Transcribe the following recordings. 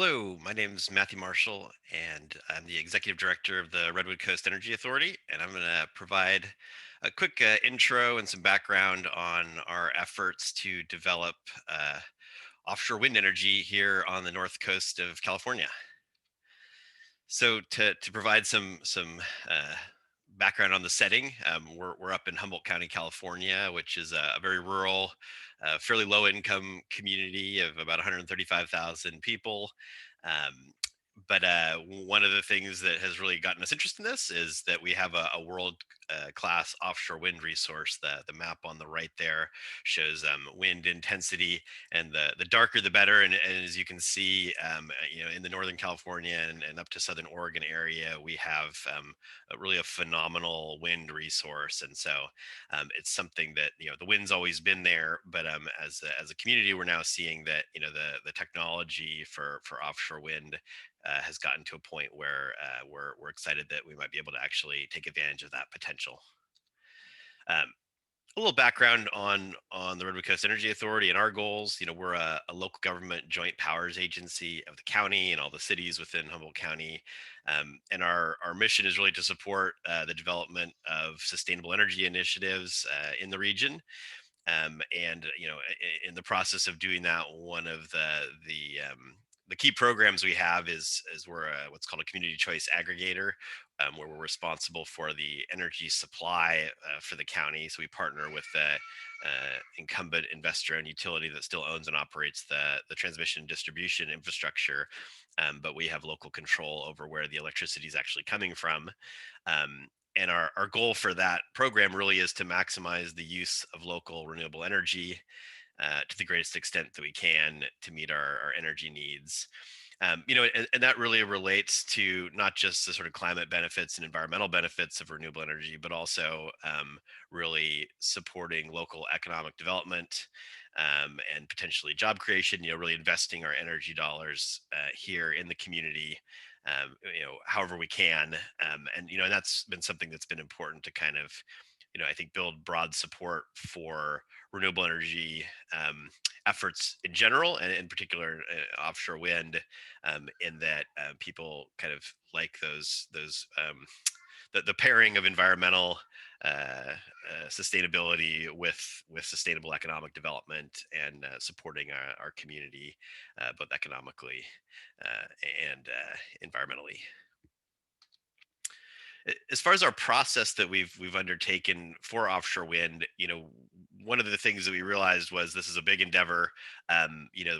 Hello, my name is Matthew Marshall, and I'm the executive director of the Redwood Coast Energy Authority. And I'm going to provide a quick intro and some background on our efforts to develop uh, offshore wind energy here on the north coast of California. So, to provide some background on the setting, we're up in Humboldt County, California, which is a very rural, fairly low income community of about 135,000 people. Um, but one of the things that has really gotten us interested in this is that we have a world class offshore wind resource. The map on the right there shows wind intensity, and the darker the better. And as you can see, in the Northern California and up to Southern Oregon area, we have really a phenomenal wind resource. And so it's something that the wind's always been there, but as a community, we're now seeing that the technology for offshore wind has gotten to a point where we're excited that we might be able to actually take advantage of that potential. Um, a little background on the Redwood Coast Energy Authority and our goals. We're a local government joint powers agency of the county and all the cities within Humboldt County, and our mission is really to support the development of sustainable energy initiatives in the region. And in the process of doing that, one of the key programs we have is we're what's called a community choice aggregator, where we're responsible for the energy supply for the county. So we partner with the incumbent investor-owned utility that still owns and operates the transmission and distribution infrastructure, but we have local control over where the electricity is actually coming from. And our goal for that program really is to maximize the use of local renewable energy to the greatest extent that we can to meet our energy needs. And that really relates to not just the sort of climate benefits and environmental benefits of renewable energy, but also really supporting local economic development and potentially job creation. Really investing our energy dollars here in the community, however we can. And that's been something that's been important to kind of, I think, build broad support for renewable energy efforts in general, and in particular offshore wind, in that people kind of like the pairing of environmental uh, sustainability with sustainable economic development and supporting our community both economically and environmentally. As far as our process that we've undertaken for offshore wind, one of the things that we realized was this is a big endeavor.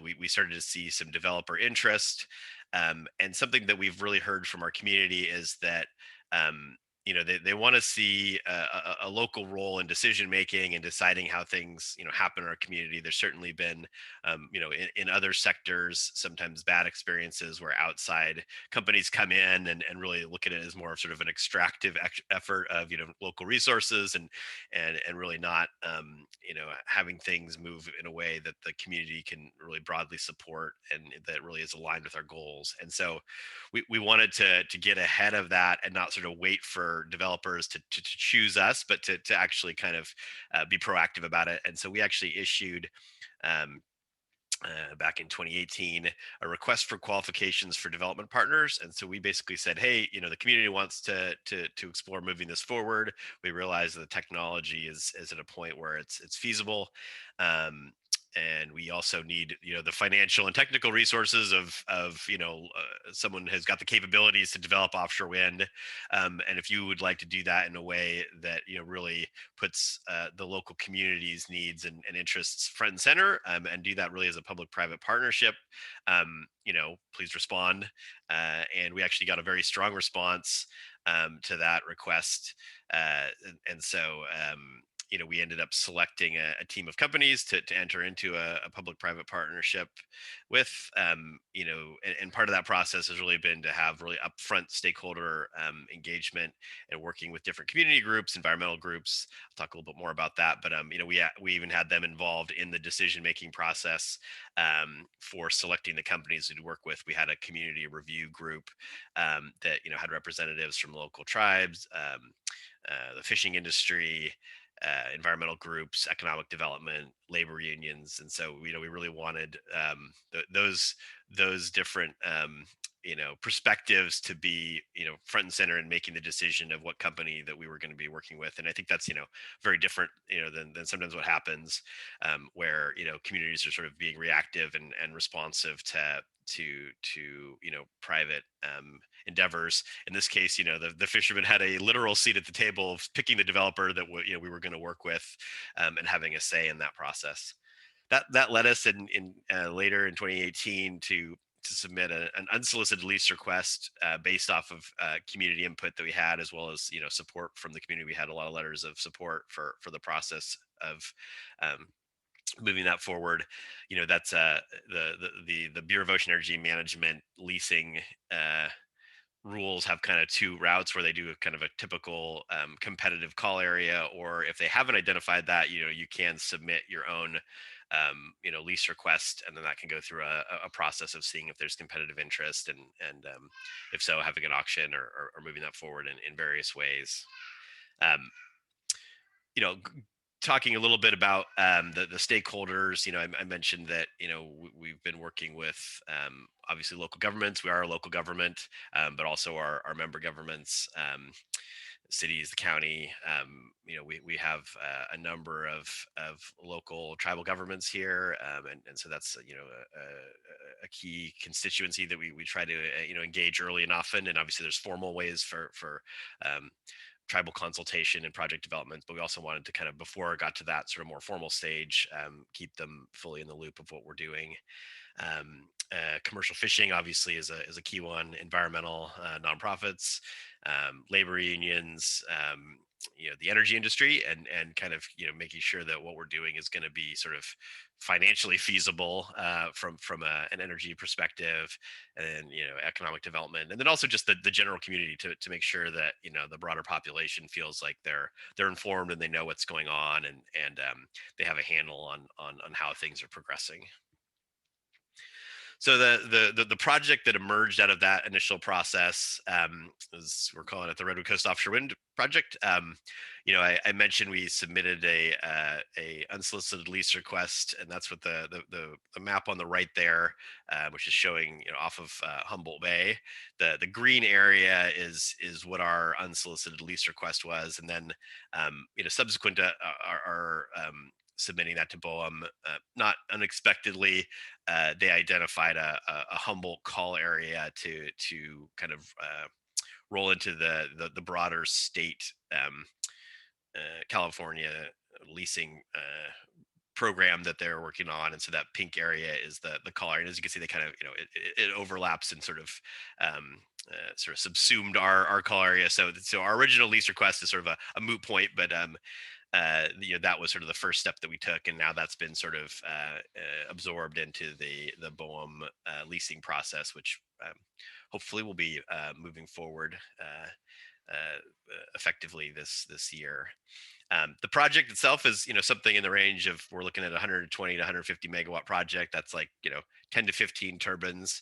We started to see some developer interest, and something that we've really heard from our community is that they want to see a local role in decision making and deciding how things happen in our community. There's certainly been in other sectors sometimes bad experiences where outside companies come in and really look at it as more of sort of an extractive effort of local resources, and really not having things move in a way that the community can really broadly support and that really is aligned with our goals. And so we wanted to get ahead of that and not sort of wait for developers to choose us, but to actually kind of be proactive about it. And so we actually issued um, back in 2018 a request for qualifications for development partners. And so we basically said, hey, the community wants to explore moving this forward. We realize that the technology is at a point where it's feasible. And we also need the financial and technical resources of someone has got the capabilities to develop offshore wind. And if you would like to do that in a way that really puts the local community's needs and interests front and center, and do that really as a public-private partnership, please respond. And we actually got a very strong response to that request. And so, we ended up selecting a team of companies to enter into a public-private partnership with. And part of that process has really been to have really upfront stakeholder engagement and working with different community groups, environmental groups. I'll talk a little bit more about that, but we even had them involved in the decision-making process for selecting the companies to work with. We had a community review group that had representatives from local tribes, the fishing industry, environmental groups, economic development, labor unions. And so we really wanted those those different perspectives to be front and center in making the decision of what company that we were going to be working with. And I think that's very different than sometimes what happens, where communities are sort of being reactive and responsive to private endeavors. In this case, the fishermen had a literal seat at the table of picking the developer that we were going to work with, and having a say in that process. That led us in later in 2018 to submit an unsolicited lease request, based off of community input that we had, as well as support from the community. We had a lot of letters of support for the process of um, moving that forward. That's the Bureau of Ocean Energy Management leasing rules have kind of two routes, where they do a kind of a typical competitive call area, or if they haven't identified that, you can submit your own lease request, and then that can go through a process of seeing if there's competitive interest, and if so, having an auction, or moving that forward in various ways. um, Talking a little bit about the stakeholders. I mentioned that we've been working with, obviously, local governments. We are a local government, but also our member governments, cities, the county. We have a number of local tribal governments here, and so that's a key constituency that we try to engage early and often. And obviously, there's formal ways for um, tribal consultation and project development, but we also wanted to kind of, before it got to that sort of more formal stage, keep them fully in the loop of what we're doing. Commercial fishing obviously is a key one. Environmental nonprofits, labor unions, the energy industry, and kind of making sure that what we're doing is going to be sort of financially feasible, from an energy perspective, and economic development, and then also just the general community, to make sure that the broader population feels like they're informed, and they know what's going on, and they have a handle on how things are progressing. So the project that emerged out of that initial process, is, we're calling it the Redwood Coast Offshore Wind Project. I mentioned we submitted a unsolicited lease request, and that's what the map on the right there, which is showing off of Humboldt Bay. The green area is what our unsolicited lease request was, and then subsequent to our submitting that to BOEM, not unexpectedly, they identified a Humboldt call area to kind of roll into the broader state, California leasing program that they're working on. And so that pink area is the call area. And as you can see, they kind of it overlaps and sort of subsumed our call area. So our original lease request is sort of a moot point, but that was sort of the first step that we took, and now that's been sort of absorbed into the BOEM leasing process, which hopefully will be moving forward effectively this year. The project itself is something in the range of, we're looking at 120 to 150 megawatt project. That's like 10 to 15 turbines.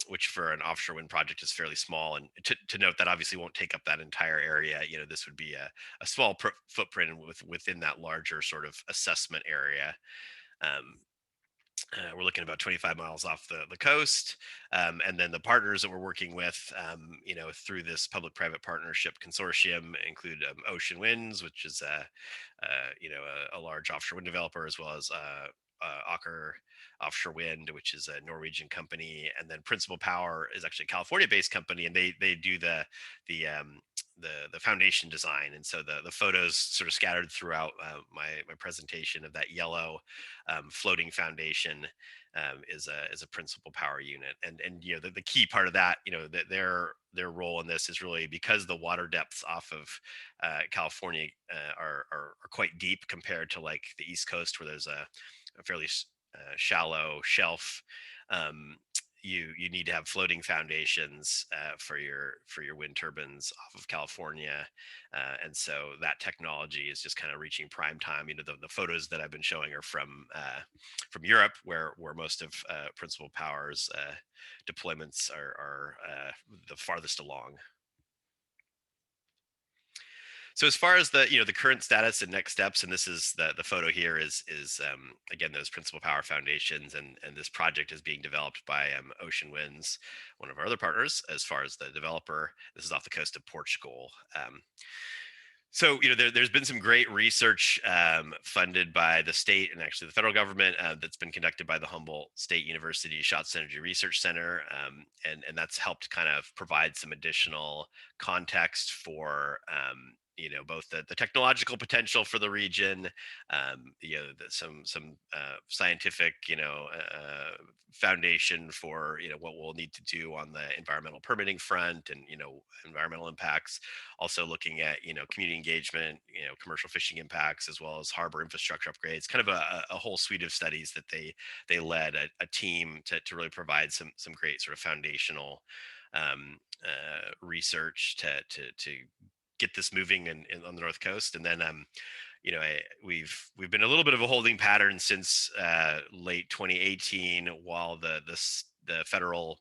Which for an offshore wind project is fairly small. And to note, that obviously won't take up that entire area. This would be a small footprint within that larger sort of assessment area. Um, we're looking about 25 miles off the coast. And then the partners that we're working with, through this public-private partnership consortium, include Ocean Winds, which is a large offshore wind developer, as well as Aker Offshore Wind, which is a Norwegian company, and then Principal Power is actually a California-based company, and they do the foundation design. And so the photos sort of scattered throughout my presentation of that yellow floating foundation is a Principal Power unit. And the key part of that, that their role in this is really because the water depths off of California are quite deep compared to like the East Coast, where there's a fairly shallow shelf. You need to have floating foundations for your wind turbines off of California, and so that technology is just kind of reaching prime time. The photos that I've been showing are from Europe, where most of Principal Power's deployments are the farthest along. So as far as the current status and next steps, and this is the photo here is again those Principal Power Foundations, and this project is being developed by Ocean Winds, one of our other partners. As far as the developer, this is off the coast of Portugal. So there's been some great research funded by the state and actually the federal government that's been conducted by the Humboldt State University Shots Energy Research Center, and that's helped kind of provide some additional context for both the technological potential for the region, some scientific foundation for what we'll need to do on the environmental permitting front and environmental impacts, also looking at community engagement, commercial fishing impacts, as well as harbor infrastructure upgrades, kind of a whole suite of studies that they led a team to really provide some great sort of foundational research to get this moving on the north coast. And then we've been a little bit of a holding pattern since late 2018, while the federal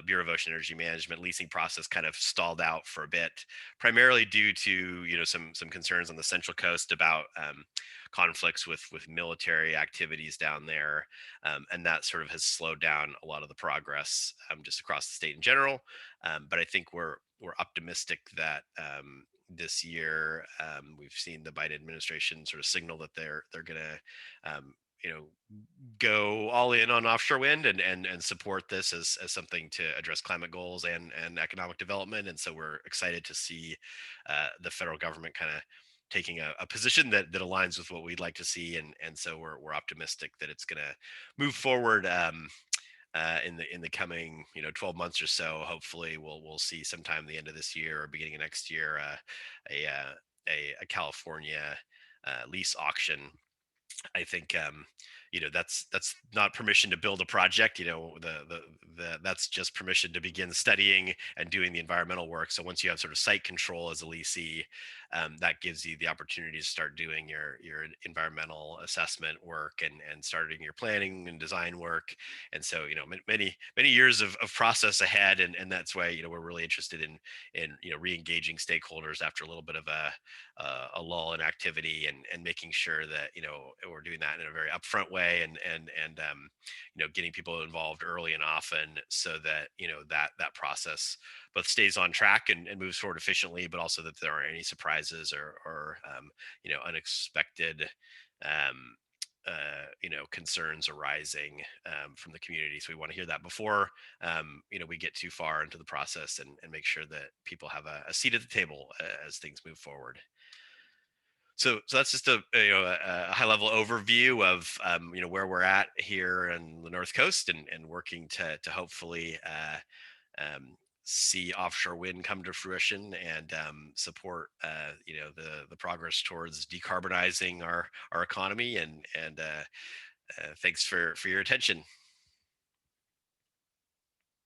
Bureau of Ocean Energy Management leasing process kind of stalled out for a bit, primarily due to some concerns on the Central Coast about conflicts with military activities down there, and that sort of has slowed down a lot of the progress just across the state in general. But I think we're optimistic that this year we've seen the Biden administration sort of signal that they're going to go all in on offshore wind and support this as something to address climate goals and economic development. And so we're excited to see the federal government kind of taking a position that aligns with what we'd like to see. And so we're optimistic that it's going to move forward in the coming 12 months or so. Hopefully we'll see sometime the end of this year or beginning of next year a, uh, a California lease auction. I think that's not permission to build a project. That's just permission to begin studying and doing the environmental work. So once you have sort of site control as a leasee, that gives you the opportunity to start doing your environmental assessment work and starting your planning and design work. And so many years of process ahead, and that's why we're really interested in re-engaging stakeholders after a little bit of a lull in activity, and making sure that we're doing that in a very upfront way, and getting people involved early and often, so that that process both stays on track and moves forward efficiently, but also that there aren't any surprises or unexpected um, concerns arising from the community. So we want to hear that before we get too far into the process, and make sure that people have a seat at the table as things move forward. So that's just a high level overview of where we're at here in the North Coast, and working to hopefully um, see offshore wind come to fruition, and support the progress towards decarbonizing our economy. And thanks for your attention.